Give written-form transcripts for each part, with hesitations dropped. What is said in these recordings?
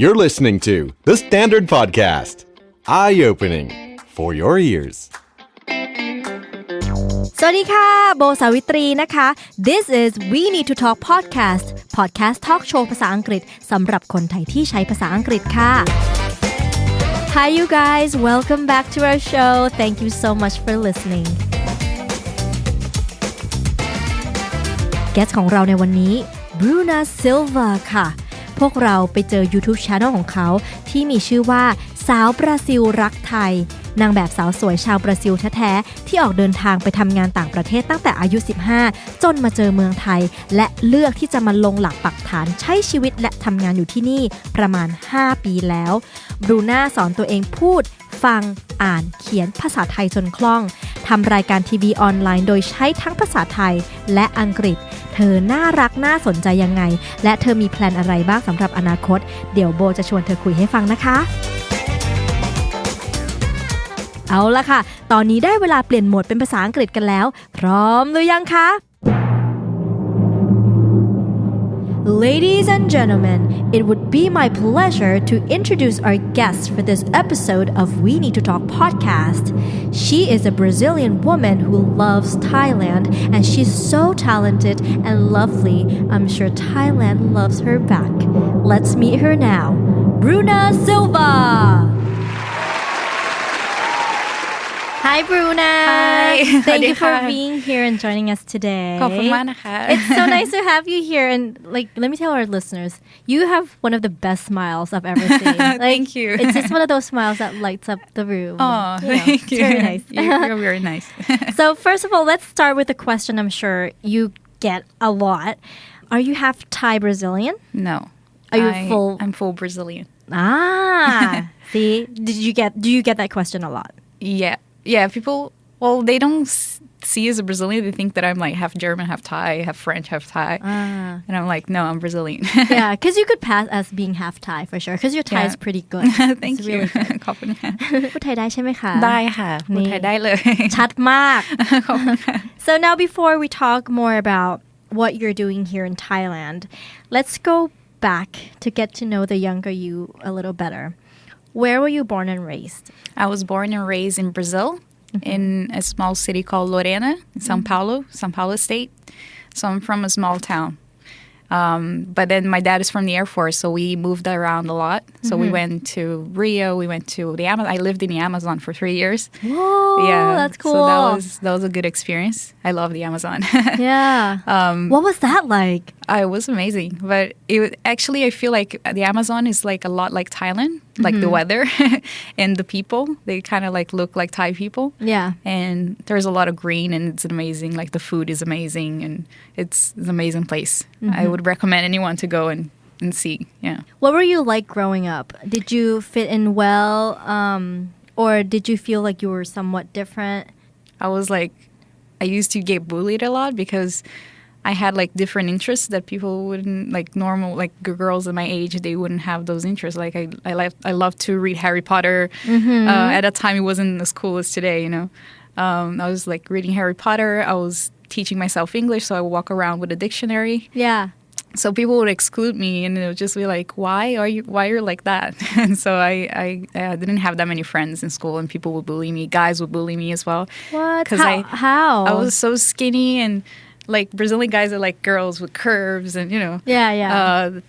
You're listening to The Standard Podcast. Eye-opening for your ears. สวัสดีค่ะโบสาวิตรีนะคะ This is We Need To Talk Podcast Talk Show ภาษาอังกฤษสำหรับคนไทยที่ใช้ภาษาอังกฤษค่ะ Hi you guys, welcome back to our show. Thank you so much for listening. Guest ของเราในวันนี้ Bruna Silva ค่ะพวกเราไปเจอ YouTube Channel ของเขาที่มีชื่อว่าสาวบราซิลรักไทยนางแบบสาวสวยชาวบราซิลแท้ๆที่ออกเดินทางไปทำงานต่างประเทศตั้งแต่อายุ15จนมาเจอเมืองไทยและเลือกที่จะมาลงหลักปักฐานใช้ชีวิตและทำงานอยู่ที่นี่ประมาณ5ปีแล้วบรูน่าสอนตัวเองพูดฟังอ่านเขียนภาษาไทยจนคล่องทำรายการทีวีออนไลน์โดยใช้ทั้งภาษาไทยและอังกฤษเธอน่ารักน่าสนใจยังไงและเธอมีแพลนอะไรบ้างสำหรับอนาคตเดี๋ยวโบจะชวนเธอคุยให้ฟังนะคะเอาล่ะค่ะตอนนี้ได้เวลาเปลี่ยนโหมดเป็นภาษาอังกฤษกันแล้วพร้อมหรือยังคะ Ladies and gentlemen, it would be my pleasure to introduce our guest for this episode of We Need to Talk podcast. She is a Brazilian woman who loves Thailand and she's so talented and lovely. I'm sure Thailand loves her back. Let's meet her now. Bruna Silva.Hi Bruna. Hi. Thank you for being here and joining us today. ขอบคุณมากนะคะ It's so nice to have you here and like let me tell our listeners, you have one of the best smiles I've ever seen. Like, Thank you. It's just one of those smiles that lights up the room. Oh, thank you. It's very nice. You're very nice. So first of all, let's start with a question I'm sure you get a lot. Are you half Thai Brazilian? No. Are you full? I'm full Brazilian. See, do you get that question a lot? Yeah, people, well, they don't see as a Brazilian. They think that I'm like half German, half Thai, half French, half Thai. And I'm like, no, I'm Brazilian. Yeah, because you could pass as being half Thai for sure, because your Thai is pretty good. Thank It's you. really good. ขอบคุณค่ะ พูดไทยได้ใช่ไหมคะ ได้ค่ะพูดไทยได้เลย ชัดมาก ขอบคุณค่ะ So now before we talk more about what you're doing here in Thailand, let's go back to get to know the younger you a little better. Where were you born and raised? I was born and raised in Brazil, in a small city called Lorena, in São Paulo State. So I'm from a small town. But then my dad is from the Air Force, so we moved around a lot. So we went to Rio, we went to the Amazon. I lived in the Amazon for 3 years. Whoa, Yeah, that's cool. So that was a good experience. I love the Amazon. Yeah. What was that like? It was amazing, but actually I feel like the Amazon is like a lot like Thailand, like the weather and the people. They kind of like look like Thai people. Yeah. And there's a lot of green and it's amazing. Like the food is amazing and it's an amazing place. I would recommend anyone to go and see. Yeah. What were you like growing up? Did you fit in well, or did you feel like you were somewhat different? I used to get bullied a lot because I had like different interests that people wouldn't like normal like girls at my age they wouldn't have those interests like I love to read Harry Potter at that time it wasn't as cool as today you know I was like reading Harry Potter I was teaching myself English so I would walk around with a dictionary so people would exclude me and it would just be like why are you like that and so I didn't have that many friends in school and people would bully me guys would bully me as well What? How? I was so skinny and like Brazilian guys are like girls with curves and you know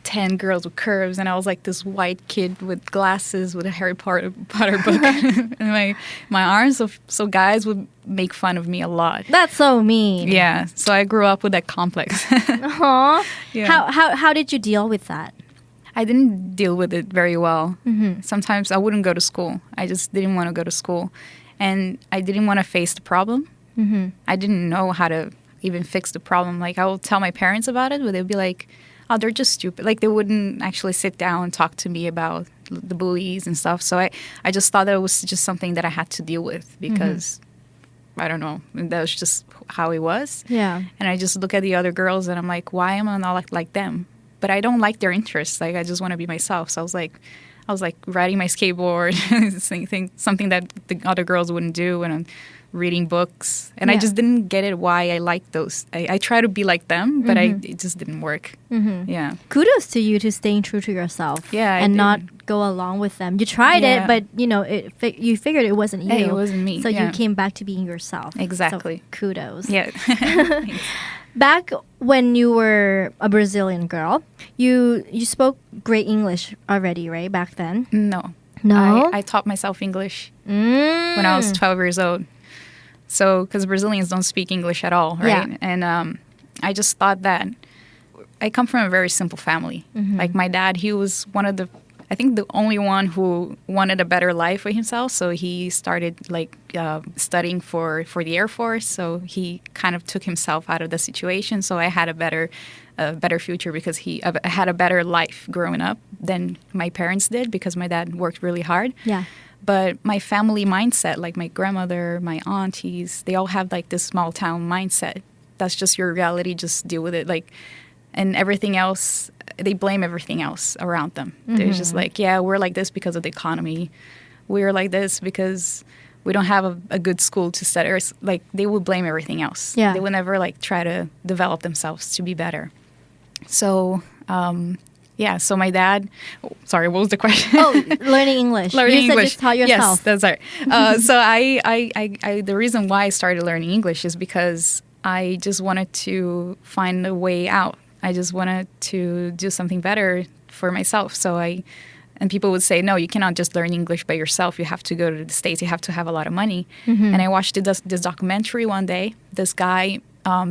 10 girls with curves and I was like this white kid with glasses with a Harry Potter book and my arms so guys would make fun of me a lot. That's so mean. Yeah, so I grew up with that complex. Aww. Yeah. How did you deal with that? I didn't deal with it very well. Sometimes I wouldn't go to school. I just didn't want to go to school and I didn't want to face the problem. I didn't know how to even fix the problem. Like I will tell my parents about it, but they'd be like, oh, they're just stupid. Like they wouldn't actually sit down and talk to me about the bullies and stuff. So I just thought that it was just something that I had to deal with because I don't know. That was just how it was. Yeah. And I just look at the other girls and I'm like, why am I not like them? But I don't like their interests. Like I just want to be myself. So I was like riding my skateboard, something that the other girls wouldn't do, and reading books. And I just didn't get it why I liked those. I try to be like them, but it just didn't work. Yeah. Kudos to you to staying true to yourself. Yeah, and not go along with them. You tried it, but you figured it wasn't you. Hey, it wasn't me. So you came back to being yourself. Exactly. So kudos. Yeah. Back when you were a Brazilian girl, you spoke great English already, right? Back then? No. No? I taught myself English when I was 12 years old. So, because Brazilians don't speak English at all, right? Yeah. And I just thought that I come from a very simple family. Like my dad, he was I think the only one who wanted a better life for himself. So he started studying for the Air Force. So he kind of took himself out of the situation. So I had a better future because I had a better life growing up than my parents did because my dad worked really hard. Yeah. But my family mindset, like my grandmother, my aunties, they all have like this small town mindset. That's just your reality. Just deal with it. And everything else, they blame everything else around them. They're just like, yeah, we're like this because of the economy. We're like this because we don't have a good school to study. Like they would blame everything else. Yeah. They would never try to develop themselves to be better. So, so my dad, sorry, what was the question? Learning English. Learning you said English. just taught yourself. Yes, that's right. So I the reason why I started learning English is because I just wanted to find a way out. I just wanted to do something better for myself. And people would say, no, you cannot just learn English by yourself. You have to go to the States. You have to have a lot of money. And I watched this documentary one day. This guy,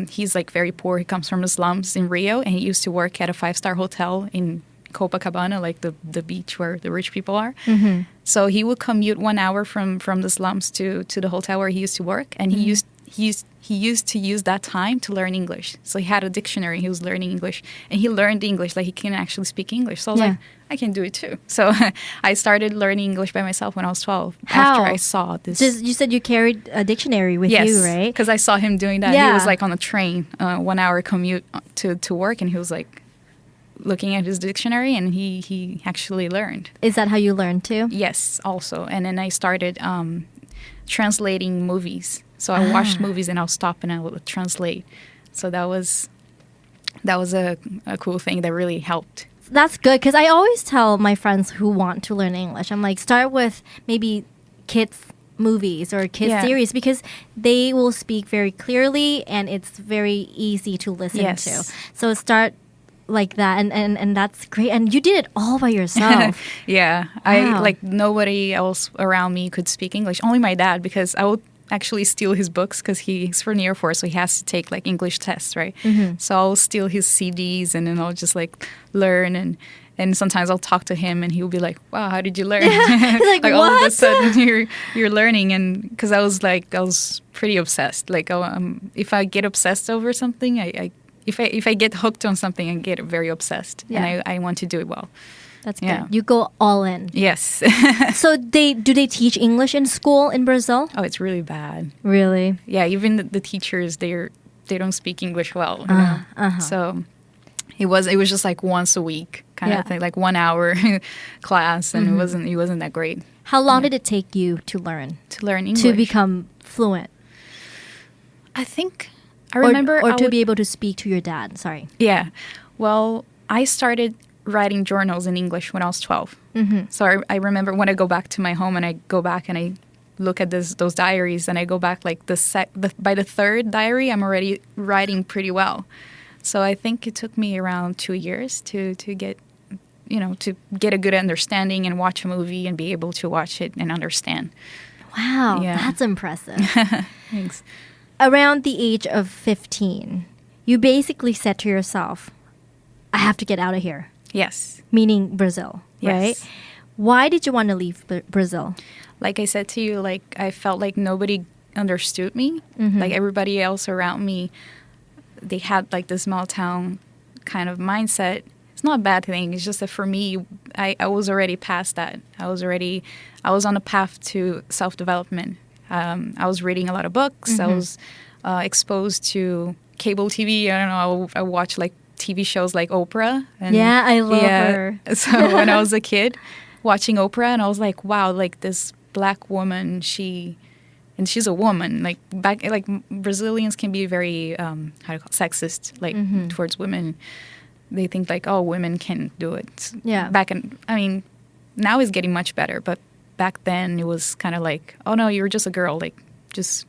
he's very poor. He comes from the slums in Rio, and he used to work at a 5-star hotel in Copacabana, like the beach where the rich people are. So he would commute 1 hour from the slums to the hotel where he used to work, and he used to use that time to learn English. So he had a dictionary. He was learning English, and he learned English. He can actually speak English. So I was like, I can do it too. So I started learning English by myself when I was 12. How? After I saw this. You said you carried a dictionary with you, right? Because I saw him doing that. Yeah. He was on a train, 1 hour commute to work, and he was looking at his dictionary, and he actually learned. Is that how you learned too? Yes, also. And then I started translating movies. So I watched movies and I'll stop and I would translate. So that was a cool thing that really helped. That's good because I always tell my friends who want to learn English, I'm like, start with maybe kids movies or kids series because they will speak very clearly and it's very easy to listen to. So start like that and that's great. And you did it all by yourself. Yeah. Wow. Nobody else around me could speak English. Only my dad, because I would actually steal his books because he's from the Air Force, so he has to take English tests, right? So I'll steal his CDs and then I'll just learn and sometimes I'll talk to him and he'll be like, wow, how did you learn? He's like, all of a what? sudden you're learning. And because I was pretty obsessed. If I get obsessed over something, if I get hooked on something, I get very obsessed and I want to do it well. That's good. You go all in. Yes. So do they teach English in school in Brazil? Oh, it's really bad. Really? Yeah, even the teachers, they don't speak English well. You know? So it was just once a week kind of thing, 1 hour class, and it wasn't that great. How long did it take you to learn? To learn English. To become fluent? I think I remember. Or to be able to speak to your dad. Sorry. Yeah. Well, I started writing journals in English when I was 12. So I remember when I go back to my home and I go back and I look at those diaries and I go back by the third diary, I'm already writing pretty well. So I think it took me around 2 years to get, to get a good understanding and watch a movie and be able to watch it and understand. Wow, that's impressive. Thanks. Around the age of 15, you basically said to yourself, I have to get out of here. Yes. Meaning Brazil, right? Yes. Why did you want to leave Brazil? Like I said to you, I felt like nobody understood me. Everybody else around me, they had this small town kind of mindset. It's not a bad thing. It's just that for me, I was already past that. I was on a path to self-development. I was reading a lot of books. I was exposed to cable TV. I don't know. I watched TV shows like Oprah. And, I love her. So when I was a kid, watching Oprah, and I was like, wow, this black woman, she and she's a woman. Like Brazilians can be very sexist, like towards women. They think like, oh, women can't do it. Yeah. Now it's getting much better, but back then it was kind of like, oh no, you're just a girl, like just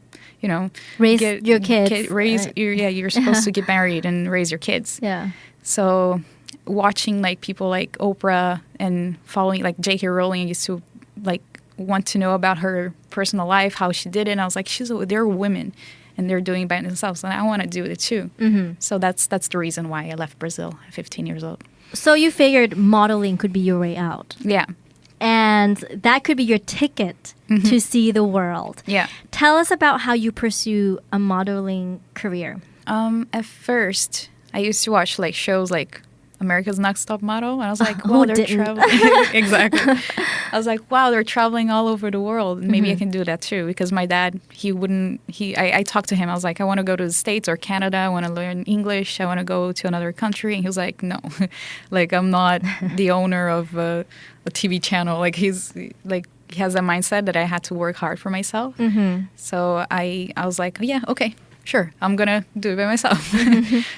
raise your kids. You're supposed to get married and raise your kids. Yeah. So watching like people like Oprah and following like J.K. Rowling, I used to like want to know about her personal life, how she did it. And I was like, they're women and they're doing it by themselves, and I want to do it too. So that's the reason why I left Brazil at 15 years old. So you figured modeling could be your way out. Yeah. And that could be your ticket to see the world. Yeah. Tell us about how you pursue a modeling career. At first, I used to watch like shows like America's Next Top Model, and I was like, wow, they're traveling. Exactly. I was like, wow, they're traveling all over the world. And maybe I can do that too, because my dad, I talked to him. I was like, I want to go to the States or Canada. I want to learn English. I want to go to another country. And he was like, no, like I'm not the owner of a TV channel. Like he has that mindset that I had to work hard for myself. So I was like, yeah, okay. Sure, I'm gonna do it by myself.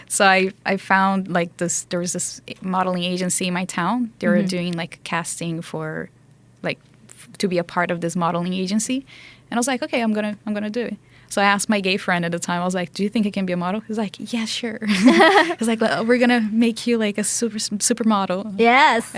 So I found like there was this modeling agency in my town. They were doing like casting for like to be a part of this modeling agency, and I was like, okay, I'm gonna do it. So I asked my gay friend at the time. I was like, do you think I can be a model? He's like, yeah, sure. He's like, we're gonna make you like a supermodel. Yes.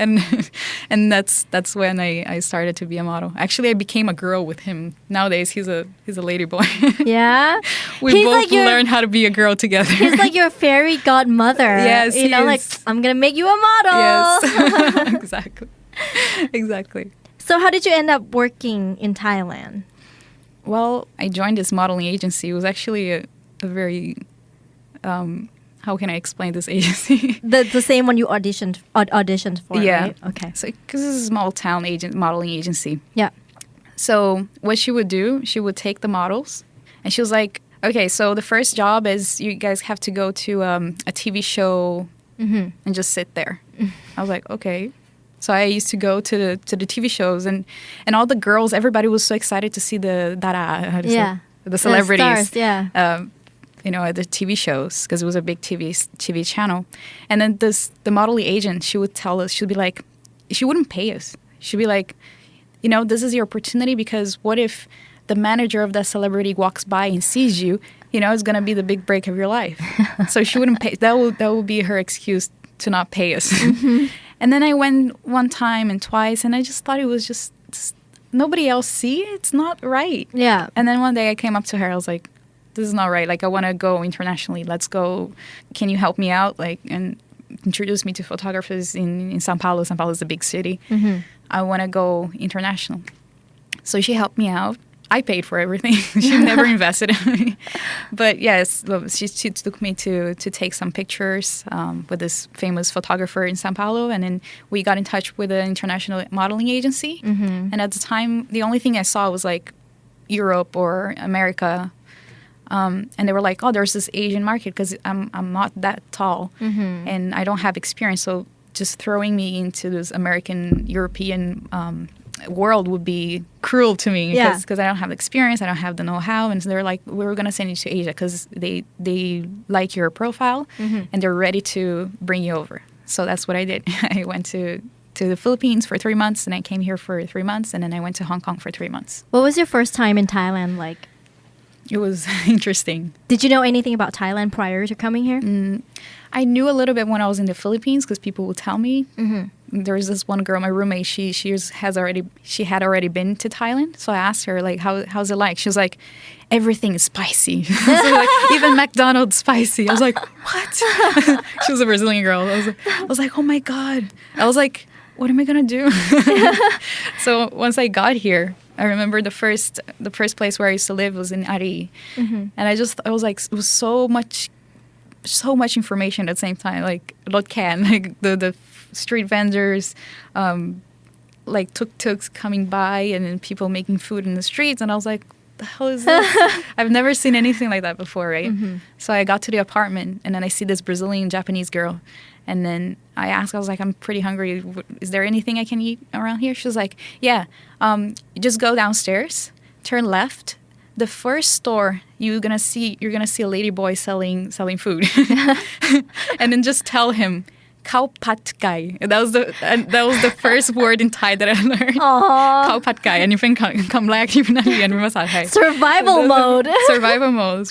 And that's when I started to be a model. Actually, I became a girl with him. Nowadays, he's a lady boy. Yeah. We both learned how to be a girl together. He's like your fairy godmother. Yes, like I'm gonna make you a model. Yes. Exactly. So how did you end up working in Thailand? Well, I joined this modeling agency. It was actually a very, how can I explain this agency? The same one you auditioned for, yeah. Right? Okay. So, because this is a small town modeling agency. Yeah. So what she would do, she would take the models, and she was like, okay, so the first job is you guys have to go to a TV show and just sit there. I was like, okay. So I used to go to the TV shows, and all the girls, everybody was so excited to see the celebrities, the stars, at the TV shows, because it was a big TV channel. And then the modeling agent, she would tell us, she'd be like, she wouldn't pay us. She'd be like, this is your opportunity, because what if the manager of that celebrity walks by and sees you? It's gonna be the big break of your life. So she wouldn't pay. That would be her excuse to not pay us. And then I went one time and twice, and I just thought it was just nobody else see it. It's not right. Yeah. And then one day I came up to her. I was like, this is not right. Like, I want to go internationally. Let's go. Can you help me out? Like, and introduce me to photographers in Sao Paulo. Sao Paulo is a big city. I want to go international. So she helped me out. I paid for everything. She never invested in me. But yes, she took me to take some pictures with this famous photographer in Sao Paulo. And then we got in touch with an international modeling agency. And at the time, the only thing I saw was like Europe or America. And they were like, oh, there's this Asian market, because I'm not that tall and I don't have experience. So just throwing me into this American, European world would be cruel to me, because I don't have experience, I don't have the know-how. And so they're like, we're going to send you to Asia, because they like your profile and they're ready to bring you over. So that's what I did. I went to the Philippines for 3 months, and I came here for 3 months, and then I went to Hong Kong for 3 months. What was your first time in Thailand like? It was interesting. Did you know anything about Thailand prior to coming here? I knew a little bit when I was in the Philippines, because people would tell me. There was this one girl, my roommate. She had already been to Thailand. So I asked her, like, how's it like? She was like, everything is spicy. So like, even McDonald's spicy. I was like, what? She was a Brazilian girl. I was like, oh my God. I was like, what am I gonna do? So once I got here, I remember the first place where I used to live was in Ari, and I was like, it was so much information at the same time. Like like the street vendors, like tuk-tuks coming by, and then people making food in the streets, and I was like, the hell is this? I've never seen anything like that before, right? So I got to the apartment, and then I see this Brazilian Japanese girl. And then I asked, I was like, I'm pretty hungry. Is there anything I can eat around here? She was like, yeah, you just go downstairs, turn left, the first store you're gonna see a lady boy selling food, and then just tell him "khao pat gai." That was the first word in Thai that I learned. "Khao pat gai" อันนี้เป็นคำแรกที่น่าเรียนเป็นภาษาไทย survival mode survival mode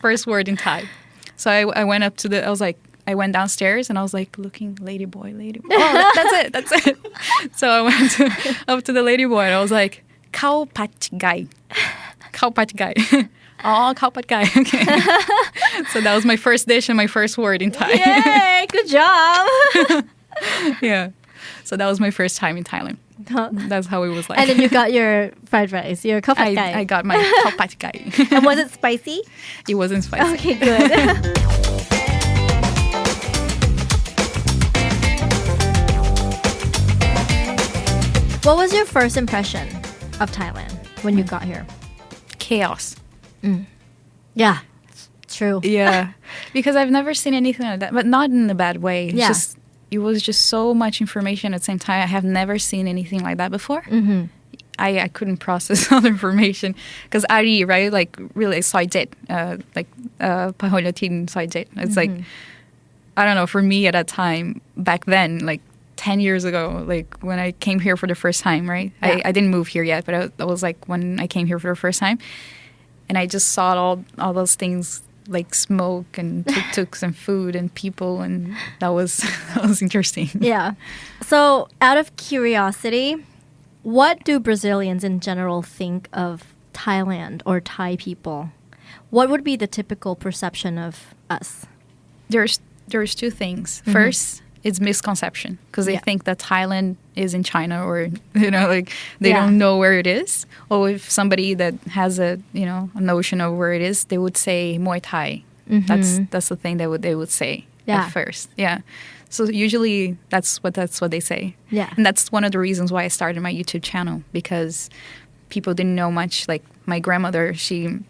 first word in Thai. So I went up to I went downstairs and I was like looking lady boy. Oh, that's it. So I went up to the lady boy and I was like "khao pat gai." "Khao pat gai." Oh, khao pat gai. Okay. So that was my first dish and my first word in Thai. Yay, good job. Yeah. So that was my first time in Thailand. That's how it was like. And then you got your fried rice, your khao pat gai. I got my khao pat gai. And was it spicy? It wasn't spicy. Okay, good. What was your first impression of Thailand when you got here? Chaos. Yeah, true. Yeah. Because I've never seen anything like that, but not in a bad way. It was just so much information at the same time. I have never seen anything like that before. I couldn't process all the information because Ari, right? Like really soijet, paholatin soijet. It's like, I don't know, for me at that time, back then, like 10 years ago, like when I came here for the first time, right? Yeah. I didn't move here yet, but that was like when I came here for the first time. And I just saw all those things like smoke and tuk-tuks and food and people, and that was interesting. Yeah. So out of curiosity, what do Brazilians in general think of Thailand or Thai people? What would be the typical perception of us? There's two things. First, it's misconception because they think that Thailand is in China, or like they don't know where it is. Or if somebody that has a notion of where it is, they would say Muay Thai. That's the thing they would say at first. Yeah. So usually that's what they say. Yeah. And that's one of the reasons why I started my YouTube channel, because people didn't know much. Like my grandmother, she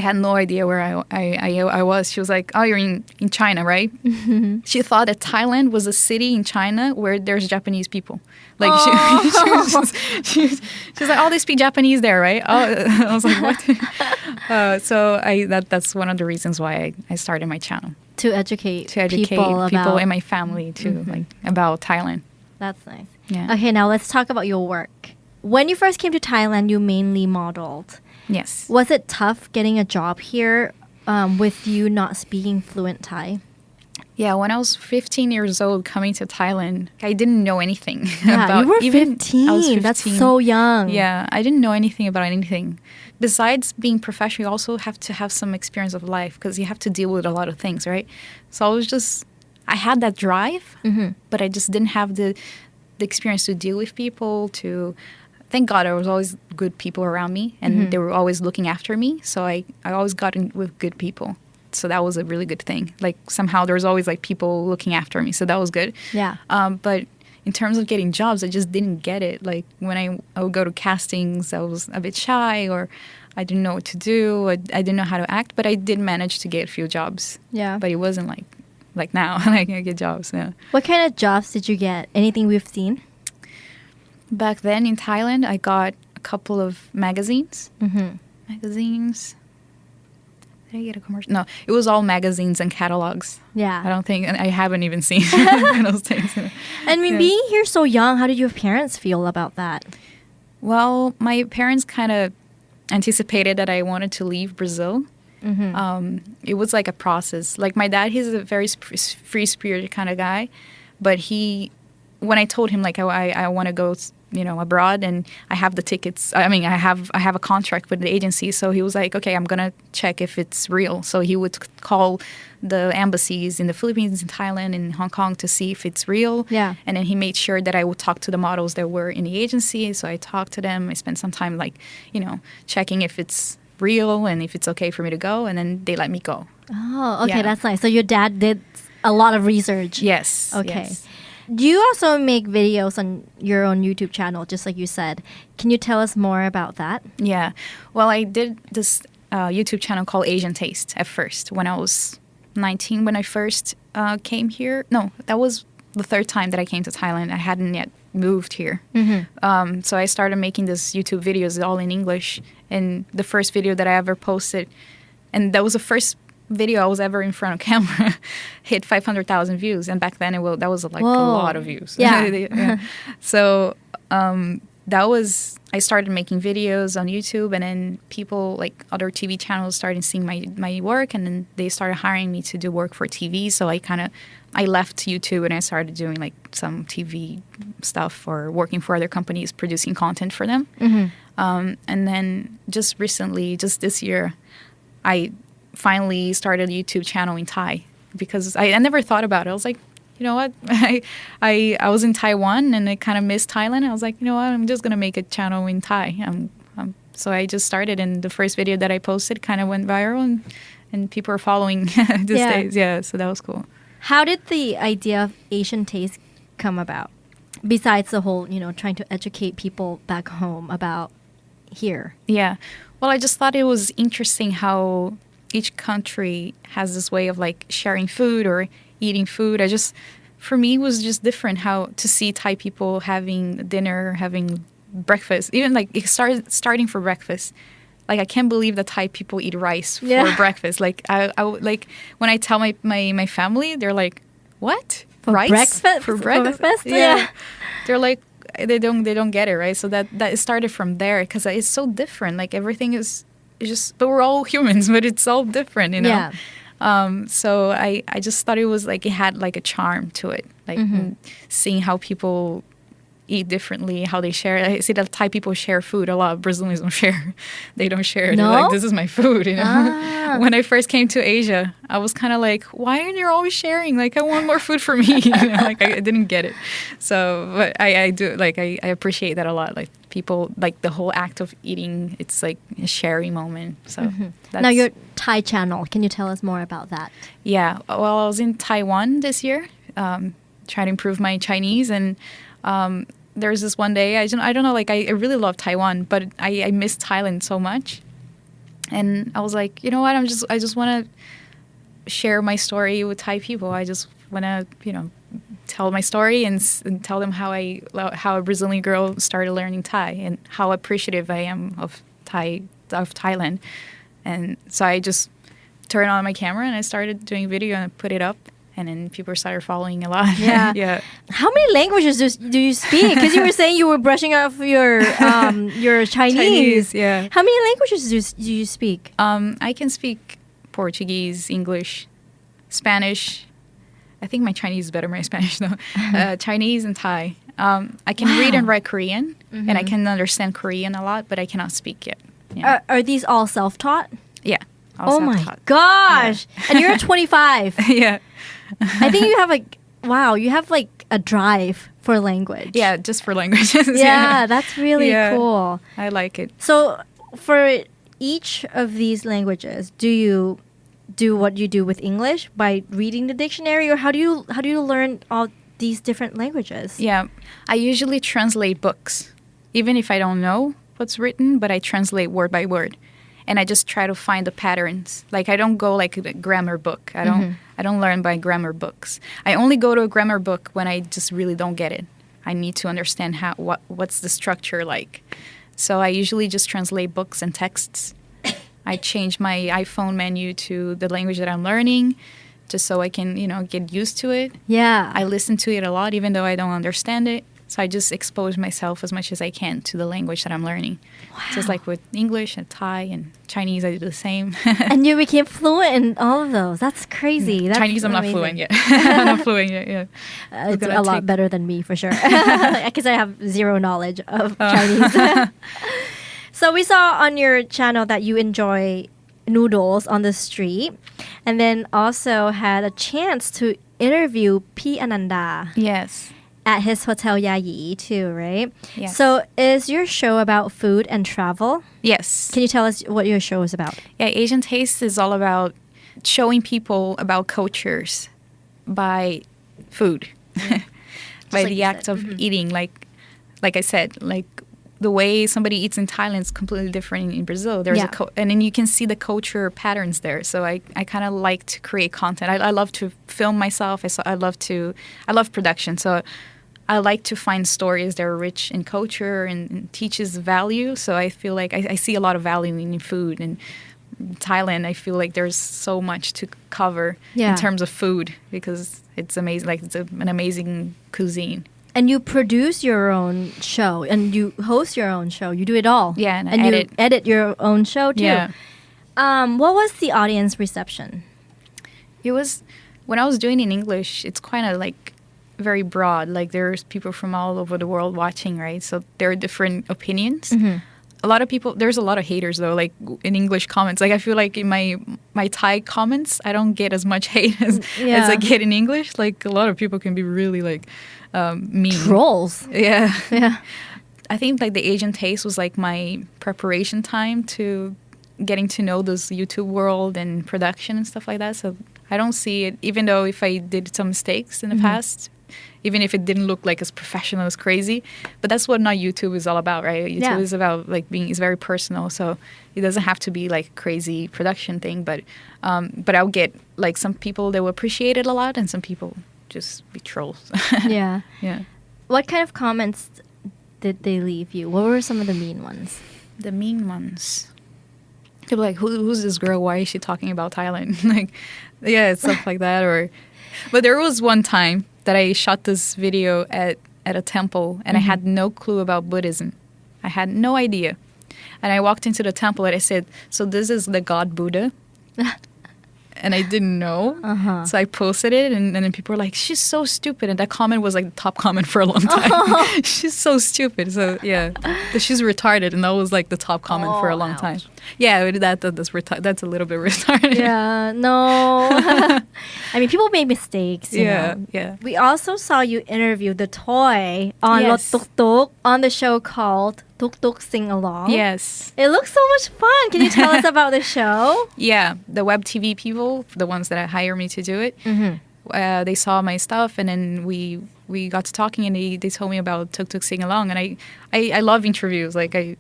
had no idea where I was. She was like, "Oh, you're in China, right?" She thought that Thailand was a city in China where there's Japanese people. Like she was like, "Oh, they speak Japanese there, right?" Oh, I was like, "What?" So that's one of the reasons why I started my channel, to educate people in my family too, like about Thailand. That's nice. Yeah. Okay, now let's talk about your work. When you first came to Thailand, you mainly modeled. Yes. Was it tough getting a job here with you not speaking fluent Thai? Yeah, when I was 15 years old coming to Thailand, I didn't know anything Yeah, about you were even 15. I was 15. That's so young. Yeah, I didn't know anything about anything. Besides being professional, you also have to have some experience of life because you have to deal with a lot of things, right? So I had that drive, but I just didn't have the experience to deal with people, thank God there was always good people around me and they were always looking after me. So I always got in with good people. So that was a really good thing. Like somehow there was always like people looking after me. So that was good. Yeah. But in terms of getting jobs, I just didn't get it. Like when I would go to castings, I was a bit shy or I didn't know what to do. I didn't know how to act, but I did manage to get a few jobs. Yeah. But it wasn't like now. Like I get jobs. Yeah. What kind of jobs did you get? Anything we've seen? Back then in Thailand, I got a couple of magazines. Magazines. Did I get a commercial? No, it was all magazines and catalogs. Yeah. I don't think, I haven't even seen those things. And being here so young, how did your parents feel about that? Well, my parents kind of anticipated that I wanted to leave Brazil. It was like a process. Like my dad, he's a very free-spirited kind of guy, but when I told him like I want to go, abroad and I have the tickets. I mean, I have a contract with the agency, so he was like, "Okay, I'm gonna check if it's real." So he would call the embassies in the Philippines, in Thailand, and Hong Kong to see if it's real. Yeah. And then he made sure that I would talk to the models that were in the agency. So I talked to them. I spent some time checking if it's real and if it's okay for me to go, and then they let me go. Oh, okay, Yeah. that's nice. So your dad did a lot of research. Yes. Okay. Yes. You also make videos on your own YouTube channel, just like you said. Can you tell us more about that? Yeah. Well, I did this YouTube channel called Asian Taste at first when I was 19 when I first came here. No, that was the third time that I came to Thailand. I hadn't yet moved here. So I started making these YouTube videos all in English. And the first video that I ever posted, and that was the first video I was ever in front of camera, hit 500,000 views. And back then that was like a lot of views. Yeah. So that was, I started making videos on YouTube, and then people like other TV channels started seeing my work, and then they started hiring me to do work for TV. So I left YouTube and I started doing like some TV stuff or working for other companies, producing content for them. And then just recently, just this year, I finally started a YouTube channel in Thai because I never thought about it. I was like, you know what? I was in Taiwan and I kind of missed Thailand. I was like, you know what? I'm just going to make a channel in Thai. So I just started, and the first video that I posted kind of went viral, and people are following these days. Yeah, so that was cool. How did the idea of Asian taste come about? Besides the whole, trying to educate people back home about here. Yeah. Well, I just thought it was interesting how each country has this way of like sharing food or eating food. For me, it was just different how to see Thai people having dinner, having breakfast, even like it starting for breakfast. Like, I can't believe that Thai people eat rice for breakfast. Like, I like when I tell my family, they're like, what? For rice? Breakfast? For breakfast? Yeah. They're like, they don't get it, right? So that it started from there, because it's so different. Like, everything is just, but we're all humans, but it's all different, Yeah. So I just thought it was like, it had like a charm to it. Like seeing how people eat differently, how they share. I see that Thai people share food a lot. Brazilians don't share. They don't share. No? They're like, this is my food, When I first came to Asia, I was kind of like, why are you always sharing? Like, I want more food for me. Like, I didn't get it. So, but I do, like, I appreciate that a lot. Like, people, like, the whole act of eating, it's like a sharing moment. So that's... Now, your Thai channel, can you tell us more about that? Yeah. Well, I was in Taiwan this year, trying to improve my Chinese, and there's this one day, I don't know, like, I really love Taiwan, but I miss Thailand so much. And I was like, you know what, I just want to share my story with Thai people. I just want to, tell my story and tell them how a Brazilian girl started learning Thai and how appreciative I am of Thailand. And so I just turned on my camera and I started doing video and I put it up. And then people started following a lot. Yeah. How many languages do you speak? Because you were saying you were brushing off your Chinese. Yeah. How many languages do you speak? I can speak Portuguese, English, Spanish. I think my Chinese is better than my Spanish though. Chinese and Thai. I can read and write Korean, and I can understand Korean a lot, but I cannot speak yet. Yeah. Are these all self-taught? Yeah. Oh my gosh! Yeah. And you're 25. Yeah. I think you have you have like a drive for language. Yeah, just for languages. Yeah, that's really cool. I like it. So for each of these languages, do you do what you do with English by reading the dictionary, or how do you learn all these different languages? Yeah, I usually translate books, even if I don't know what's written, but I translate word by word. And I just try to find the patterns. Like, I don't go like a grammar book. I don't learn by grammar books. I only go to a grammar book when I just really don't get it. I need to understand what's the structure like. So I usually just translate books and texts. I change my iPhone menu to the language that I'm learning, just so I can, get used to it. Yeah. I listen to it a lot, even though I don't understand it. So I just expose myself as much as I can to the language that I'm learning. Wow. Just like with English and Thai and Chinese, I do the same. And you became fluent in all of those. That's crazy. That's Chinese, I'm amazing. not fluent yet. I'm not fluent yet, yeah. It's a lot better than me, for sure. Because I have zero knowledge of Chinese. So we saw on your channel that you enjoy noodles on the street, and then also had a chance to interview P. Ananda. Yes. At his hotel Yayi too, right? Yes. So is your show about food and travel? Yes. Can you tell us what your show is about? Yeah, Asian Taste is all about showing people about cultures by food, by the act of eating. Like I said, like the way somebody eats in Thailand is completely different in Brazil. There's and then you can see the culture patterns there. So I kind of like to create content. I love to film myself. I love production. So I like to find stories that are rich in culture and teaches value. So I feel like I see a lot of value in food. And Thailand, I feel like there's so much to cover in terms of food because it's amazing. Like it's an amazing cuisine. And you produce your own show and you host your own show. You do it all. Yeah, and you edit your own show too. Yeah. What was the audience reception? It was, when I was doing it in English, it's kind of like very broad. Like there's people from all over the world watching, right? So there are different opinions. Mm-hmm. A lot of people, there's a lot of haters though, like in English comments. Like I feel like in my Thai comments, I don't get as much hate as I get in English. Like a lot of people can be really like mean. Trolls. Yeah. Yeah. I think like the Asian taste was like my preparation time to getting to know this YouTube world and production and stuff like that. So I don't see it, even though if I did some mistakes in the past, even if it didn't look like as professional as crazy. But that's what not YouTube is all about, right? YouTube is about like it's very personal. So it doesn't have to be like crazy production thing. But I'll get like some people that will appreciate it a lot and some people just be trolls. Yeah. Yeah. What kind of comments did they leave you? What were some of the mean ones? The mean ones. They'll be like, who's this girl? Why is she talking about Thailand? Like, yeah, stuff like that. But there was one time that I shot this video at a temple and I had no clue about Buddhism. I had no idea. And I walked into the temple and I said, so this is the god Buddha? And I didn't know. So I posted it and then people were like, she's so stupid. And that comment was like the top comment for a long time. She's so stupid. So yeah, she's retarded. And that was like the top comment for a long time. Yeah, that's a little bit retarded. Yeah, no. I mean, people make mistakes, you know. Yeah. We also saw you interview the toy on Lot Tuk Tuk on the show called Tuk Tuk Sing Along. Yes. It looks so much fun. Can you tell us about the show? Yeah, the web TV people, the ones that hire me to do it, they saw my stuff and then we got to talking and they told me about Tuk Tuk Sing Along and I love interviews. Like I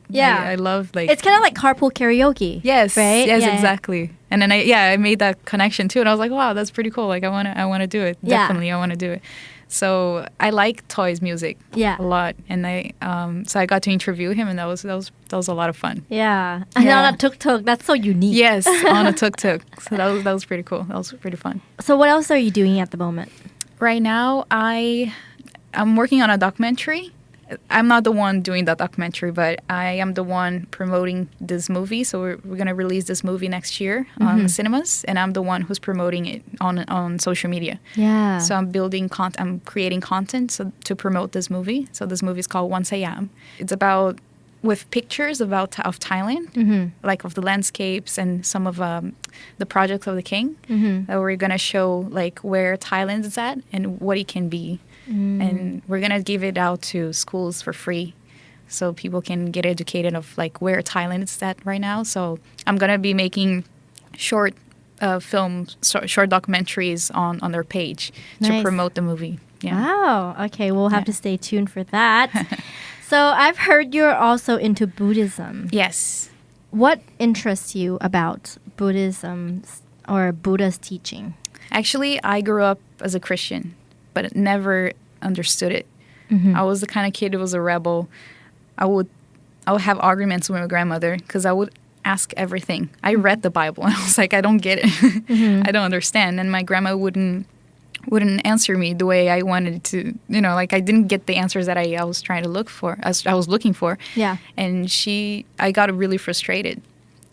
love like it's kind of like carpool karaoke. Yes, right? Yes, exactly. And then I made that connection too and I was like, wow, that's pretty cool. Like I want to do it. Definitely I want to do it. So I like Toy's music a lot, and so I got to interview him, and that was a lot of fun. Yeah, and on a tuk tuk, that's so unique. Yes, on a tuk tuk. So that was pretty cool. That was pretty fun. So what else are you doing at the moment? Right now, I'm working on a documentary. I'm not the one doing that documentary, but I am the one promoting this movie. So we're going to release this movie next year on cinemas, and I'm the one who's promoting it on social media. Yeah. So I'm I'm creating content to promote this movie. So this movie is called One Sayam. It's about with pictures of Thailand, like of the landscapes and some of the projects of the king. That we're going to show like where Thailand is at and what it can be. And we're going to give it out to schools for free so people can get educated of like where Thailand is at right now. So I'm going to be making short films, short documentaries on their page to promote the movie. Yeah. Wow. Okay, we'll have to stay tuned for that. So I've heard you're also into Buddhism. Yes. What interests you about Buddhism or Buddha's teaching? Actually, I grew up as a Christian, but never understood it. I was the kind of kid who was a rebel. I would have arguments with my grandmother because I would ask everything. I read the Bible and I was like, I don't get it. I don't understand. And my grandma wouldn't answer me the way I wanted to. You know, like I didn't get the answers that I was trying to look for. I was looking for. Yeah. And I got really frustrated.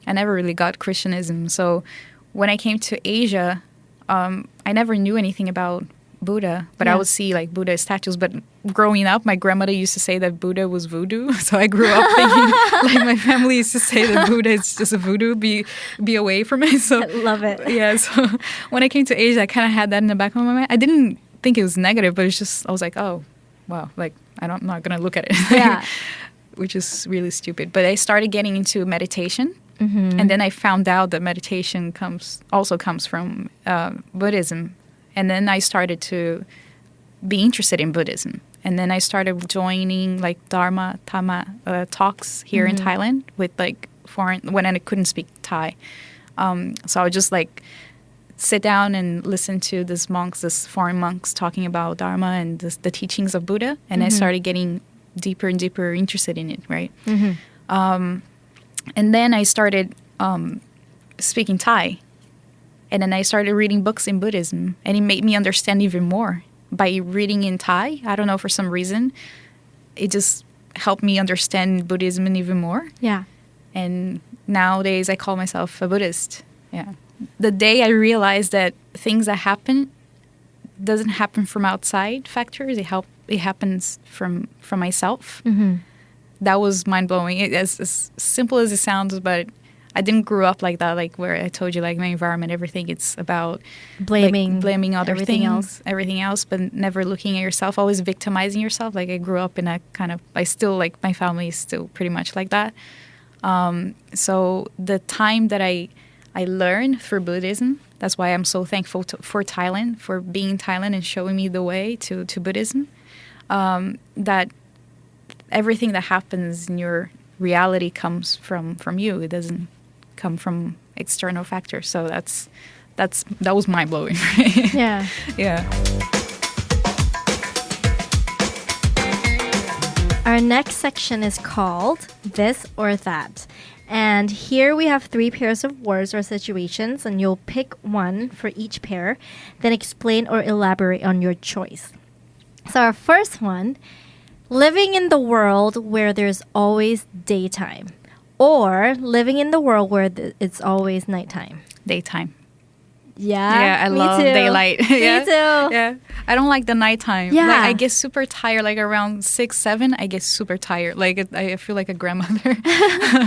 I never really got Christianism. So when I came to Asia, I never knew anything about Buddha, but I would see like Buddha statues. But growing up, my grandmother used to say that Buddha was voodoo. So I grew up thinking like my family used to say that Buddha is just a voodoo, be away from it. So I love it. Yeah. So when I came to Asia, I kind of had that in the back of my mind. I didn't think it was negative, but it's just, I was like, oh, wow, like I'm not going to look at it. Yeah. Which is really stupid. But I started getting into meditation. And then I found out that meditation comes from Buddhism. And then I started to be interested in Buddhism. And then I started joining like Dharma talks here in Thailand with like foreign, when I couldn't speak Thai. So I would just like sit down and listen to this foreign monks talking about Dharma and the teachings of Buddha. And I started getting deeper and deeper interested in it, right? And then I started speaking Thai. And then I started reading books in Buddhism. And it made me understand even more. By reading in Thai, I don't know, for some reason, it just helped me understand Buddhism even more. Yeah. And nowadays I call myself a Buddhist. Yeah. The day I realized that things that happen doesn't happen from outside factors, it happens from myself. That was mind-blowing. As simple as it sounds, but I didn't grow up like that, like where I told you, like my environment, everything, it's about blaming other everything things, everything else, but never looking at yourself, always victimizing yourself. Like I grew up in a kind of, I still, like my family is still pretty much like that. So the time that I learned through Buddhism, that's why I'm so thankful for Thailand, for being in Thailand and showing me the way to Buddhism, that everything that happens in your reality comes from you. It doesn't come from external factors. So that was mind blowing. Yeah. Yeah. Our next section is called This or That. And here we have 3 pairs of words or situations, and you'll pick one for each pair, then explain or elaborate on your choice. So our first one, living in the world where there's always daytime, or living in the world where it's always nighttime. Daytime. Yeah, I me love too. daylight. Me too. Yeah, I don't like the nighttime. Yeah. Like, I get super tired. Like around 6, 7, I get super tired. Like I feel like a grandmother.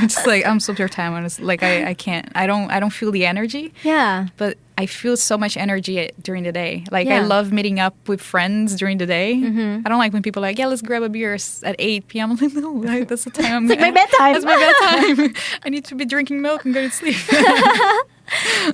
Just like I'm super tired. Like I can't. I don't feel the energy. Yeah. But I feel so much energy during the day. Like Yeah. I love meeting up with friends during the day. I don't like when people are like, yeah, let's grab a beer at 8 p.m. I'm like, no, that's the time. It's like my bedtime. That's my bedtime. I need to be drinking milk and go to sleep.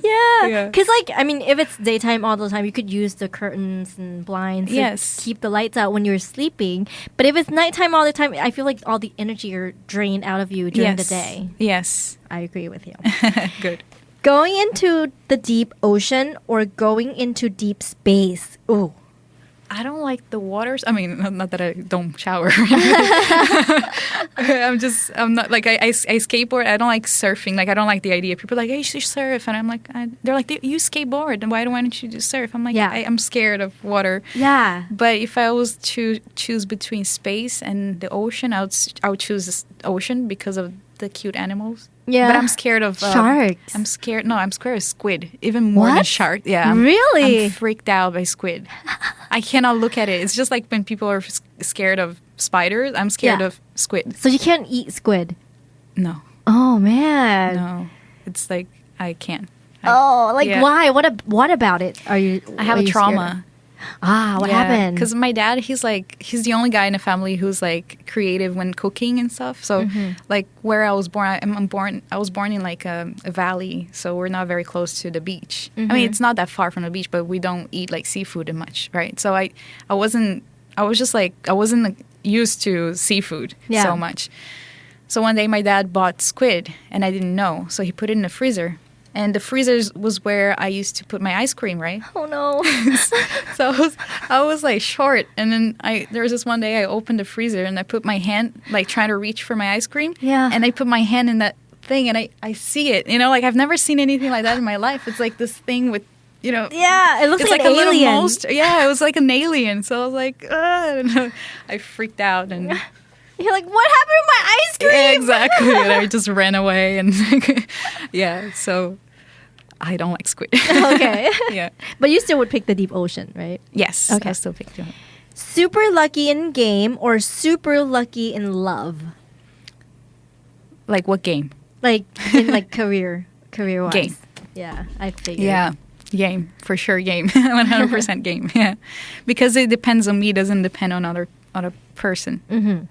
Yeah. Because, like, I mean, if it's daytime all the time, you could use the curtains and blinds Yes. to keep the lights out when you're sleeping. But if it's nighttime all the time, I feel like all the energy are drained out of you during the day. Yes. I agree with you. Good. Going into the deep ocean or going into deep space? Ooh. I don't like the waters. I mean, not that I don't shower. I'm not like, I skateboard. I don't like surfing. Like, I don't like the idea. People are like, hey, you should surf. And I'm like, they're like, you skateboard. And why don't you just surf? I'm like, Yeah. I'm scared of water. Yeah. But if I was to choose between space and the ocean, I would choose the ocean because of the cute animals. Yeah. But I'm scared of sharks. I'm scared of squid. Even more than What? shark. Yeah. Really? I'm freaked out by squid. I cannot look at it. It's just like when people are scared of spiders. I'm scared Yeah. of squid. So you can't eat squid? No. Oh, man. No. It's like I can't. Yeah. Why? What about it? I have a trauma. What happened? Because my dad, he's the only guy in the family who's like creative when cooking and stuff. So like where I was born, I was born in like a valley, so we're not very close to the beach. I mean, it's not that far from the beach, but we don't eat like seafood much, right? So I wasn't used to seafood so much. So one day my dad bought squid and I didn't know, so he put it in the freezer. And the freezer was where I used to put my ice cream, right? Oh, no. So I was like short. And then there was this one day I opened the freezer and I put my hand, like trying to reach for my ice cream. Yeah. And I put my hand in that thing and I see it. You know, like I've never seen anything like that in my life. It's like this thing with, you know. Yeah, it looks it's like like an a little alien. monster. Yeah, it was like an alien. So I was like, I don't know. I freaked out and... You're like, what happened to my ice cream? Yeah, exactly. And I just ran away and yeah, so I don't like squid. Okay. Yeah. But you still would pick the deep ocean, right? Yes. Okay. I still picked it. Super lucky in game or super lucky in love? Like what game? Like in like career-wise. Game. Yeah, I figured. Yeah. Game. For sure game. 100% game. Yeah. Because it depends on me, doesn't depend on other person.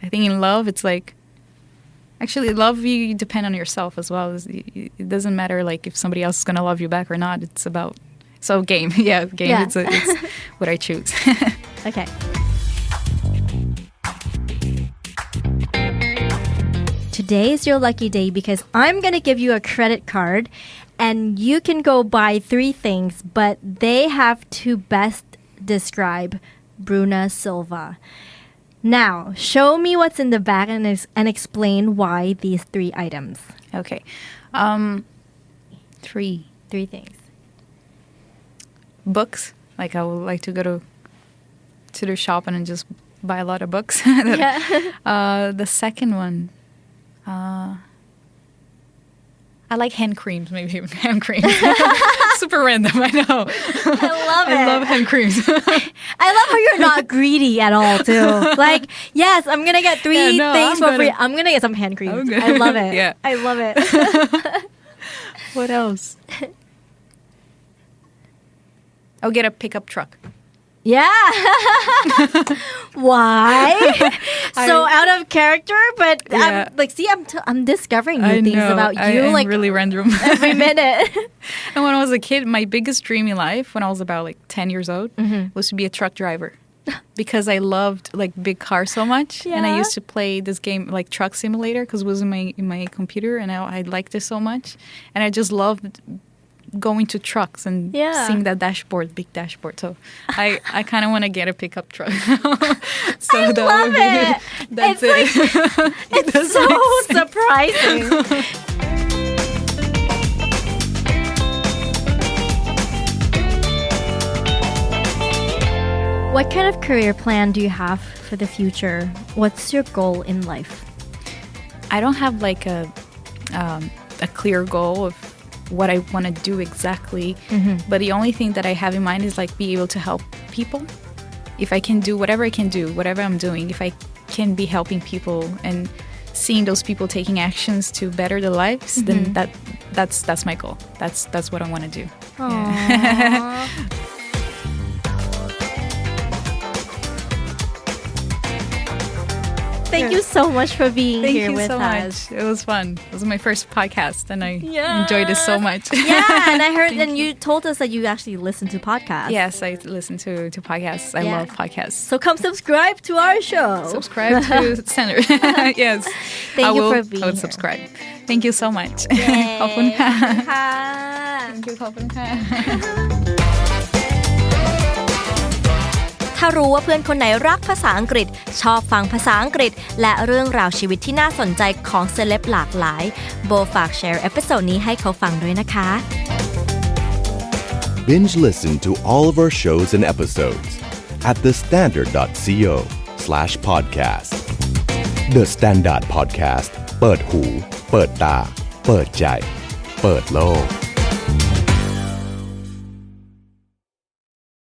I think in love, it's like... Actually, love, you depend on yourself as well. It doesn't matter like if somebody else is going to love you back or not. It's about... So game. Yeah, game. Yeah. It's what I choose. Okay. today is your lucky day because I'm going to give you a credit card and you can go buy 3 things, but they have to best describe Bruna Silva. Now, show me what's in the bag and explain why these 3 items. Okay. 3 things. Books. Like I would like to go to the shop and just buy a lot of books. The second one, I like hand creams, maybe hand creams. Super random, I know. I love it. I love hand creams. I love how you're not greedy at all, too. Like, yes, I'm going to get 3 things for free. I'm going to get some hand creams. I love it. Yeah. I love it. What else? I'll get a pickup truck. Yeah. Why? So out of character, but Yeah. I'm discovering new things about you I'm like really random. every minute. And when I was a kid, my biggest dream in life, when I was about like 10 years old, was to be a truck driver. Because I loved like big cars so much, and I Yeah. used to play this game like Truck Simulator because it was in my computer, and I liked it so much, and I just loved going to trucks and seeing that big dashboard. So I kind of want to get a pickup truck. So I love it. That's It's it. It's so surprising. What kind of career plan do you have for the future? What's your goal in life? I don't have like a clear goal of what I want to do exactly, but the only thing that I have in mind is like be able to help people. If I can do whatever I can do, whatever I'm doing, if I can be helping people and seeing those people taking actions to better their lives, then that's my goal. That's what I want to do. Aww. Thank you so much for being Thank here you with so us. much. It was fun. It was my first podcast, and I enjoyed it so much. Yeah, and I heard, and you told us that you actually listen to podcasts. Yes, I listen to podcasts. I love podcasts. So come subscribe to our show. Subscribe to Center. Yes. Thank you for being I would here. subscribe. Thank you so much. ขอบคุณค่ะ Thank you ขอบคุณค่ะ ถ้ารู้ว่าเพื่อนคนไหนรักภาษาอังกฤษชอบฟังภาษาอังกฤษและเรื่องราวชีวิตที่น่าสนใจของเซเลบหลากหลายโบฝากแชร์เอพิโซดนี้ให้เขาฟังด้วยนะคะ Binge listen to all of our shows and episodes at thestandard.co/podcast. The Standard Podcast เปิดหูเปิดตาเปิดใจเปิดโลก